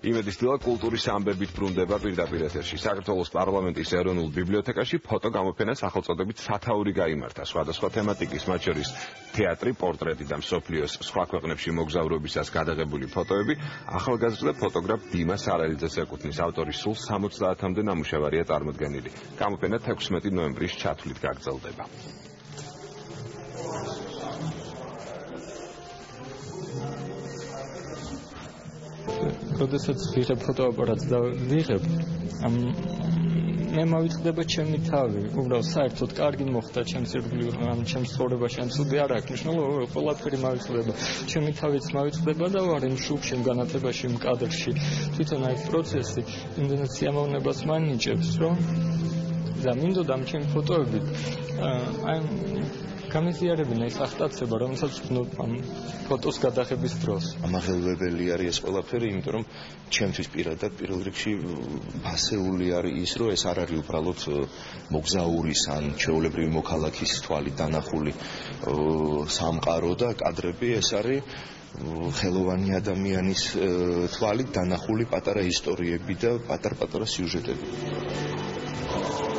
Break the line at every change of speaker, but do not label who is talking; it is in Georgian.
იმედის დილა კულტურის ამბებით ბრუნდება პირდაპირ ეთერში. საქართველოს პარლამენტის ეროვნულ ბიბლიოთეკაში ფოტოგამოფენა სახელწოდებით სათაური გაიმართა. სხვადასხვა თემატიკის, მათ შორის თეატრი, პორტრეტი და მსოფლიოს სხვა ქვეყნებში მოგზაურობისას გადაღებული ფოტოები, ახალგაზრდა ფოტოგრაფ დიმას არალიძეს ეკუთვნის. ავტორის სულ 70-მდე ნამუშევარია წარმოდგენილი. გამოფენა 16 ნოემბრის ჩათვლით გაგრძელდება.
როდესაც ვიღებ ფოტოაპარატს და ვიღებ, მე მოვიწყდება ჩემი თავი, უბრალოდ საერთოდ კარგი მოხდა ჩემს ირგვლივ, ჩემს ცხოვრებაში, ან ცუდი არ აქვს მნიშვნელობა, ყველაფერი მოვიწყდება. ჩემი თავიც მოვიწყდება და ვარ იმ შუქში, იმ განათებაში, იმ კადრში. თვითონ აი პროცესი იმდენად სიამოვნებას მანიჭებს, რომ და მინდოდა ჩემი ფოტოები გამიზიარებინა ის ახტაცება, რომელსაც ვქნობ ამ ფოტოს გადაღების დროს.
ამაღელვებელი არის ეს ყველაფერი, იმიტომ რომ ჩემთვის პირადად პირველ რიგში ფასეული არის ის, რომ ეს არ არის უბრალოდ მოგზაურის ან ჩვეულებრივი მოქალაქის თვალით დანახული სამყარო და კადრები, ეს არის ხელოვანი ადამიანის თვალით დანახული პატარა ისტორიები და პატარ-პატარა სიუჟეტები.